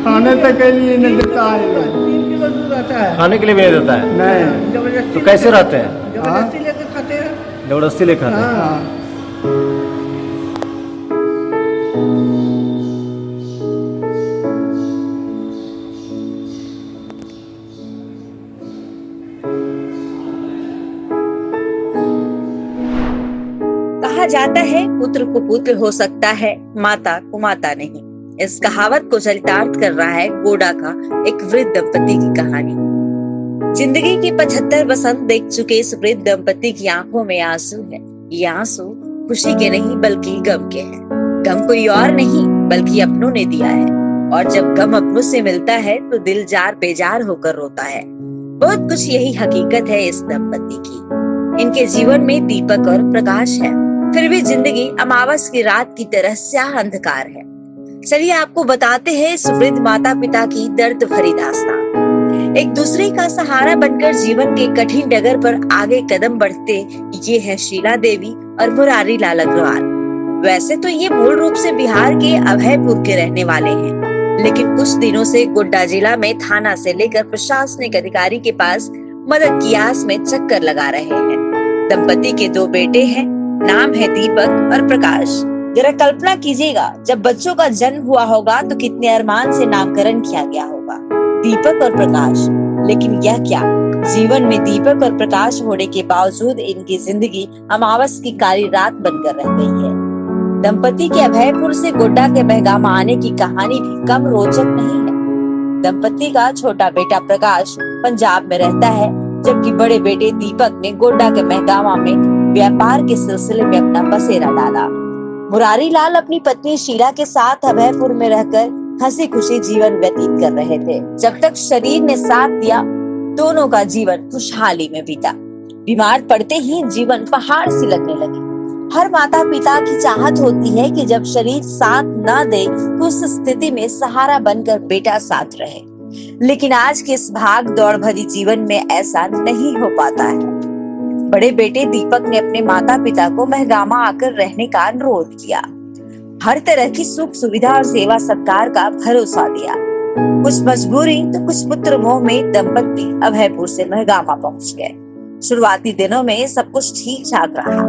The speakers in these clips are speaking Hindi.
खाने तक के लिए नहीं देता है ये। 3 किलो दूध आता है। खाने के लिए भी नहीं देता है? नहीं। जबरदस्ती तो कैसे रहते हैं? जबरदस्ती लेकर खाते हैं। जबरदस्ती ले खाते हैं? हाँ। कहा जाता है पुत्र को पुत्र हो सकता है, माता को माता नहीं। इस कहावत को चरितार्थ कर रहा है गोडा का एक वृद्ध दंपति की कहानी। जिंदगी की 75 बसंत देख चुके इस वृद्ध दंपति की आंखों में आंसू है। ये आंसू खुशी के नहीं बल्कि गम के हैं। गम कोई और नहीं बल्कि अपनों ने दिया है, और जब गम अपनों से मिलता है तो दिल जार बेजार होकर रोता है। बहुत कुछ यही हकीकत है इस दंपति की। इनके जीवन में दीपक और प्रकाश है, फिर भी जिंदगी अमावस की रात की तरह स्याह अंधकार है। चलिए आपको बताते हैं इस वृद्ध माता पिता की दर्द भरी दास्तान। एक दूसरे का सहारा बनकर जीवन के कठिन डगर पर आगे कदम बढ़ते ये है शीला देवी और मुरारी लाल अग्रवाल। वैसे तो ये मूल रूप से बिहार के अभयपुर के रहने वाले हैं, लेकिन कुछ दिनों से गोड्डा जिला में थाना से लेकर प्रशासनिक अधिकारी के पास मदद की आस में चक्कर लगा रहे हैं। दंपति के 2 बेटे हैं, नाम है दीपक और प्रकाश। जरा कल्पना कीजिएगा, जब बच्चों का जन्म हुआ होगा तो कितने अरमान से नामकरण किया गया होगा, दीपक और प्रकाश। लेकिन यह क्या, जीवन में दीपक और प्रकाश होने के बावजूद इनकी जिंदगी अमावस की काली रात बनकर रह गई है। दंपति के अभयपुर से गोड्डा के महगामा आने की कहानी भी कम रोचक नहीं है। दंपति का छोटा बेटा प्रकाश पंजाब में रहता है, जबकि बड़े बेटे दीपक ने गोड्डा के महगामा में व्यापार के सिलसिले में अपना बसेरा डाला। मुरारी लाल अपनी पत्नी शीला के साथ अभयपुर में रहकर हंसी खुशी जीवन व्यतीत कर रहे थे। जब तक शरीर ने साथ दिया, दोनों का जीवन खुशहाली में बीता। बीमार पड़ते ही जीवन पहाड़ सी लगने लगी। हर माता पिता की चाहत होती है कि जब शरीर साथ न दे तो उस स्थिति में सहारा बनकर बेटा साथ रहे, लेकिन आज के इस भाग दौड़ भरी जीवन में ऐसा नहीं हो पाता है। बड़े बेटे दीपक ने अपने माता पिता को महगामा आकर रहने का अनुरोध किया। हर तरह की सुख सुविधा और सेवा सत्कार का भरोसा दिया। कुछ मजबूरी तो कुछ पुत्र मोह में दंपति अभयपुर से महगामा पहुंच गए। शुरुआती दिनों में सब कुछ ठीक ठाक रहा।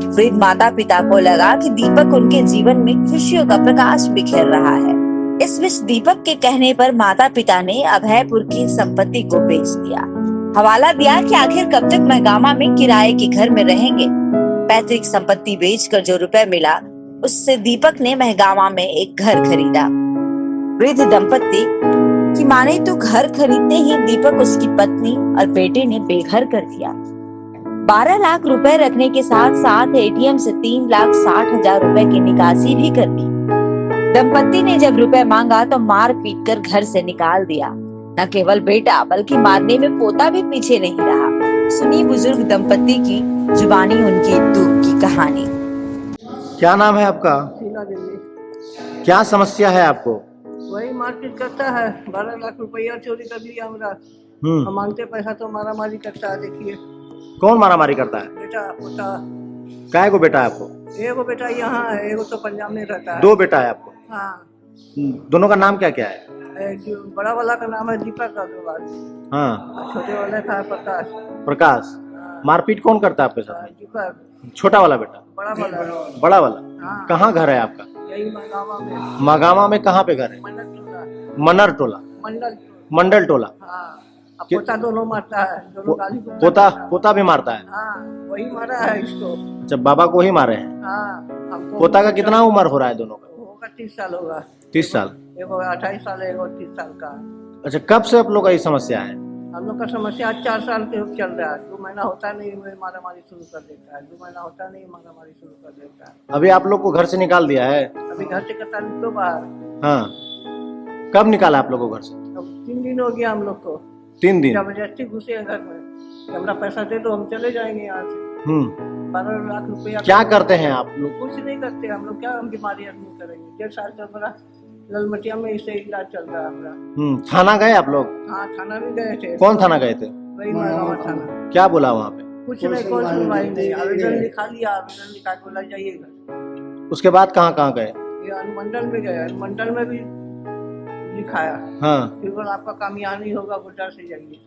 वृद्ध माता पिता को लगा कि दीपक उनके जीवन में खुशियों का प्रकाश बिखेर रहा है। इस बीच दीपक के कहने पर माता पिता ने अभयपुर की संपत्ति को बेच दिया। हवाला दिया कि आखिर कब तक महगामा में किराए के घर में रहेंगे। पैतृक संपत्ति बेचकर जो रुपए मिला, उससे दीपक ने महगामा में एक घर खरीदा। वृद्ध दंपति की माने तो घर खरीदते ही दीपक उसकी पत्नी और बेटे ने बेघर कर दिया। 12 लाख रुपए रखने के साथ साथ एटीएम से 3,60,000 रुपए की निकासी भी कर दी। दंपति ने जब रुपए मांगा तो मार पीट कर घर से निकाल दिया। न केवल बेटा बल्कि मारने में पोता भी पीछे नहीं रहा। सुनी बुजुर्ग दंपति की जुबानी उनकी दुख की कहानी। क्या नाम है आपका? शीला देवी। क्या समस्या है आपको? वही मारपीट करता है। 12 लाख रुपया चोरी कर लिया हमरा। हम मांगते पैसा तो मारा मारी करता है। देखिए कौन मारामारी करता है? बेटा पोता। काय को बेटा है आपको? एगो बेटा यहाँ है, एगो तो पंजाब में रहता है। 2 बेटा है आपको? हाँ। दोनों का नाम क्या क्या है? जो बड़ा वाला का नाम है दीपक अग्रवाल। हाँ। छोटे वाला का प्रकाश। प्रकाश। हाँ। मारपीट कौन करता है आपके साथ? दीपक। छोटा वाला बेटा? बड़ा वाला। बड़ा वाला? हाँ। कहाँ घर है आपका? यही महगामा में। मागामा में कहाँ पे घर है? मंडल टोला। मनर टोला? मंडल टोला। हाँ। अब पोता दोनों मारता है। दोनों गाली पोता भी मारता है? हाँ, वही मारा है इसको। अच्छा, बाबा को ही मारे हैं? हाँ। पोता का कितना उम्र हो रहा है दोनों का? होगा 30 साल होगा। 30 साल? एगो 28 साल है, एगो 30 साल का। अच्छा, कब से आप लोग का ये समस्या है? हम लोग का समस्या आज 4 साल से चल रहा है। 2 महीना होता नहीं मारा मारी शुरू कर देता है। 2 महीना होता नहीं मारा मारी शुरू कर देता है। अभी आप लोग को घर से निकाल दिया है? अभी घर से कता निकलो बाहर। हाँ। कब निकाला आप लोग को घर से? अब 3 दिन हो गया हम लोग को। 3 दिन? जबरदस्ती घुसे हैं घर में। हमारा पैसा दे दो, हम चले जाएंगे यहाँ से। 12 लाख रुपया। क्या करते हैं आप लोग? कुछ नहीं करते हम लोग। क्या हम बीमारी आदमी करेंगे? 1.5 साल से हमारा ललमटिया में इसे इलाज चल रहा है हमारा। थाना गए आप लोग? हाँ, थाना भी गए थे। कौन थाना गए थे? वही महगामा थाना। क्या बोला वहाँ पे? कुछ नहीं, कोई सुनवाई नहीं। आवेदन लिखा लिया, आवेदन लिखा के बोला जाइएगा। उसके बाद कहाँ कहाँ गए? ये अनुमंडल में गए। अनुमंडल में भी दिखाया, हाँ फिर बोला आपका काम यहाँ नहीं होगा, गोड्डा से जाइए।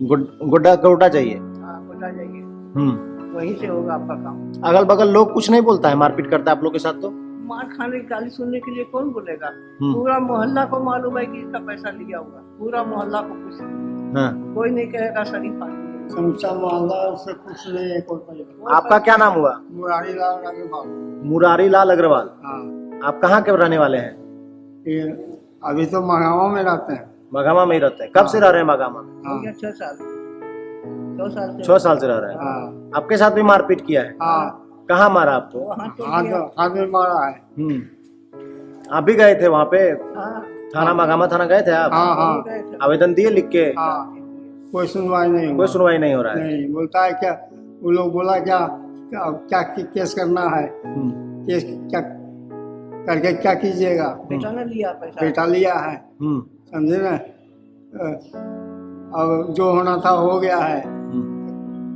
गुड्डा गोड्डा चाहिए। हाँ, गोड्डा जाइए, हम्म। वहीं से होगा आपका काम। अगल बगल लोग कुछ नहीं बोलता है, मारपीट करता है आप लोग के साथ तो? मार खाने की गाली सुनने के लिए कौन बोलेगा? हम्म। पूरा मोहल्ला को मालूम है कि इसका पैसा लिया होगा, पूरा मोहल्ला को कुछ हाँ। कोई नहीं कहेगा शरीफ आदमी है। समूचा मोहल्ला से कुछ नहीं है, कोई पैसा। आपका क्या नाम हुआ? मुरारी लाल अग्रवाल। मुरारी लाल अग्रवाल। हाँ, आप कहाँ के रहने वाले हैं? ये अभी तो महागामा में रहते हैं। मगामा में ही रहते हैं। कब से रह रहे हैं मगामा में? हो गया 6 साल, 6 साल से रह रहे हैं। हाँ आपके साथ भी मारपीट किया है? हाँ, कहाँ मारा आपको? वहाँ तो हाथ में मारा है। आप भी गए थे वहाँ पे? हाँ, थाना मगामा थाना गए थे आप? हाँ हाँ गए थे। आवेदन दिए लिख के? हाँ, कोई सुनवाई नहीं हुआ। कोई सुनवाई नहीं हो रहा है। नहीं, बोलता है क्या, वो लोग बोला क्या क्या क्या केस करना है, केस क्या करके क्या कीजिएगा, बेटा ने लिया पैसा। बेटा लिया है, समझे ना। अब जो होना था हो गया है,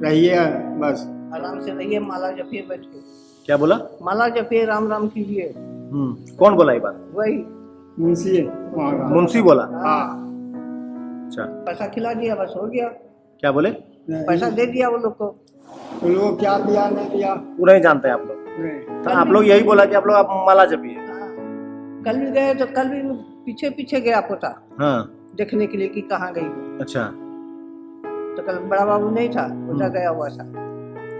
रहिए बस। आराम से रहिए, माला जपिए बैठ के। क्या बोला? माला जपिए, राम राम कीजिए। कौन बोला ये बात? वही मुंशी है वहाँ का। मुंशी बोला? हाँ, अच्छा, पैसा खिला दिया, बस हो गया। क्या बोले? पैसा दे दिया वो लोग को। वो लोग क्या दिया नहीं दिया वो नहीं जानते हैं आप लोग? नहीं। तो आप लोग यही बोला कि आप लोग आप माला जपिए? हाँ, कल भी गए तो कल भी पीछे पीछे गया पोता हाँ। देखने के लिए कि कहाँ गई। अच्छा, तो कल बड़ा बाबू नहीं था, गोड्डा गया हुआ था।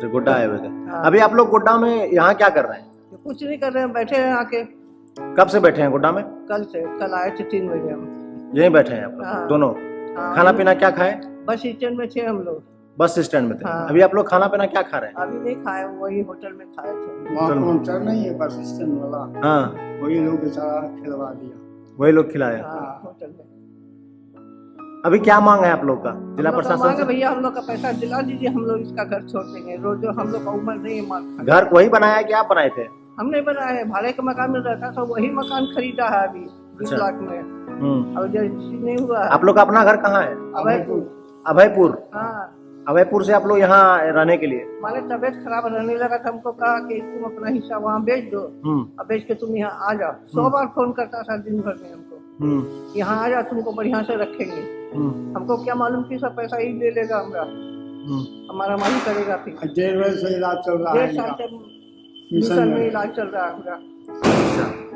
तो गोड्डा आए हुए थे। हाँ। अभी आप लोग गोड्डा में यहाँ क्या कर रहे हैं? कुछ नहीं कर रहे हैं, बैठे हैं आके। कब से बैठे हैं गोड्डा में? कल से, कल आए थे 3 बजे हम। यहीं बैठे हैं आप लोग? हाँ। दोनों? हाँ, खाना पीना क्या खाए? बस स्टैंड में थे हम लोग। बस स्टैंड में थे? हाँ। अभी आप लोग खाना पीना क्या खा रहे हैं? अभी नहीं खाए, वही होटल में खाए थे। वहाँ काउंटर नहीं है बस स्टैंड वाला, हाँ, वही लोग बेचारा खिलवा दिया। वही लोग खिलाए। हाँ, होटल में। अभी क्या मांग है आप लोग का जिला हम लोग का प्रशासन मांगे से? भैया, हम लोग का पैसा दिला दीजिए, हम लोग इसका घर छोड़ देंगे। रोज जो हम लोग का उम्र नहीं है मार खाने। घर वही बनाया है कि आप बनाए थे? हमने बनाया है, भाड़े के मकान में रहता था, वही मकान खरीदा है अभी 20 अच्छा। लाख में। अब रजिस्ट्री नहीं हुआ है। आप लोग का अपना घर कहाँ है? अभयपुर। अभयपुर? हाँ, अभयपुर से आप लोग यहाँ रहने के लिए? हमारे तबीयत खराब रहने लगा था, हमको कहा कि तुम अपना हिस्सा वहाँ बेच दो, अब बेच के तुम यहाँ आ जाओ। 100 बार फोन करता था दिन भर में हमको, यहाँ आ जाओ, तुमको बढ़िया से रखेंगे। हमको क्या मालूम कि सब पैसा ही ले लेगा हमारा माली करेगा। फिर 1.5 वर्ष से इलाज चल रहा है। 1.5 साल से मिशन में इलाज चल रहा है हमारा।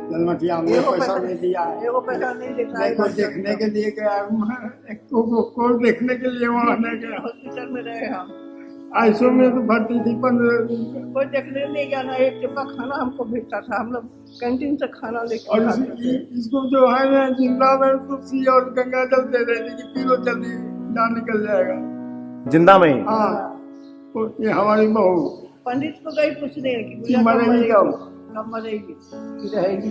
जलमटिया में पैसा नहीं दिया है। एगो पैसा नहीं देता है। कोई देखने के लिए गया, कोई देखने के लिए वहाँ नहीं गया। हॉस्पिटल में रहे हम, आईसीयू में तो भर्ती थी 15 दिन। कोई देखने नहीं गया ना। एक टिप्पा खाना हमको भेजता था, हम लोग कैंटीन से खाना लेके और खाते थे। इसको जो है ना जिंदा में तुलसी और गंगा जल दे रहे थे कि पी लो जल्दी जान निकल जाएगा। जिंदा में ही? हाँ, तो ये हमारी बहू पंडित को गई पूछने कि कि भैया मरेगी कब मरेगी, कि रहेगी।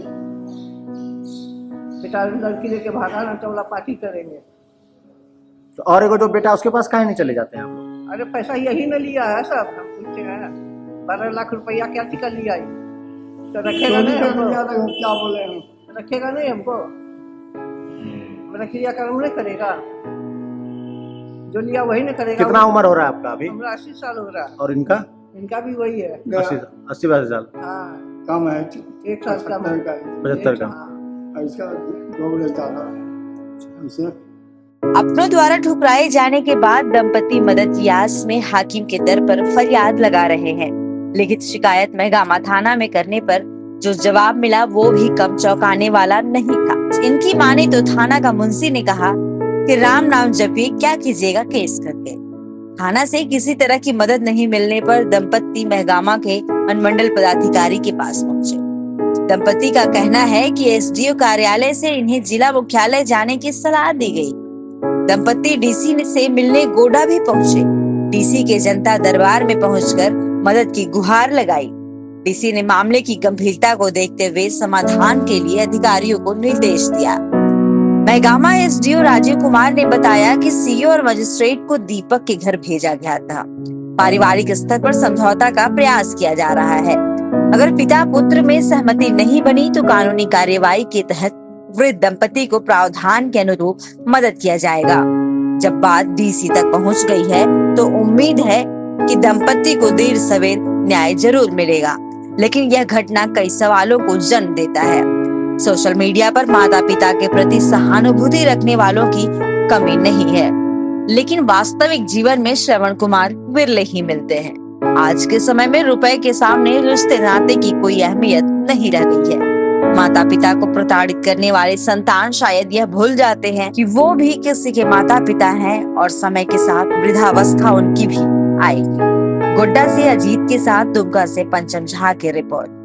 बेटा लड़की लेके भागा ना तो बोला पार्टी करेंगे। तो और एगो जो बेटा उसके पास काहे नहीं चले जाते हैं आप लोग? अरे पैसा यही न लिया है सब, हम पूछते हैं 12 लाख रुपया क्या टिका लिया है, तो रखेगा नहीं हमको? क्या बोले हम, रखेगा नहीं हमको? मेरा क्रिया कर्म नहीं करेगा, जो लिया वही नहीं करेगा। कितना उम्र हो रहा है आपका अभी? हमरा 80 साल हो रहा है। और इनका? इनका भी वही है। 80-82 साल? हाँ, कम है, 1 साल कम। 75 का? हाँ। इसका 2 वर्ष ज्यादा है हमसे। अपनों द्वारा ठुकराए जाने के बाद दंपति मदद की आस में हाकिम के दर पर फरियाद लगा रहे हैं। लिखित शिकायत मेहगामा थाना में करने पर जो जवाब मिला वो भी कम चौंकाने वाला नहीं था। इनकी माने तो थाना का मुंशी ने कहा कि राम नाम जपिए, क्या कीजिएगा केस करके। थाना से किसी तरह की मदद नहीं मिलने पर दंपति मेहगामा के अनुमंडल पदाधिकारी के पास पहुंचे। दंपति का कहना है कि एसडीओ कार्यालय से इन्हें जिला मुख्यालय जाने की सलाह दी गई। दंपति डीसी से मिलने गोडा भी पहुंचे। डीसी के जनता दरबार में पहुंचकर मदद की गुहार लगाई। डीसी ने मामले की गंभीरता को देखते हुए समाधान के लिए अधिकारियों को निर्देश दिया। मेहगामा एसडीओ राजीव कुमार ने बताया कि सीओ और मजिस्ट्रेट को दीपक के घर भेजा गया था। पारिवारिक स्तर पर समझौता का प्रयास किया जा रहा है। अगर पिता पुत्र में सहमति नहीं बनी तो कानूनी कार्यवाही के तहत वृद्ध दंपति को प्रावधान के अनुरूप मदद किया जाएगा। जब बात डीसी तक पहुंच गई है तो उम्मीद है कि दंपति को देर सवेर न्याय जरूर मिलेगा, लेकिन यह घटना कई सवालों को जन्म देता है। सोशल मीडिया पर माता पिता के प्रति सहानुभूति रखने वालों की कमी नहीं है, लेकिन वास्तविक जीवन में श्रवण कुमार विरले ही मिलते हैं। आज के समय में रुपए के सामने रिश्ते नाते की कोई अहमियत नहीं रह गई है। माता पिता को प्रताड़ित करने वाले संतान शायद यह भूल जाते हैं कि वो भी किसी के माता पिता हैं और समय के साथ वृद्धावस्था उनकी भी आएगी। गोड्डा से अजीत के साथ दुमका से पंचम झा की रिपोर्ट।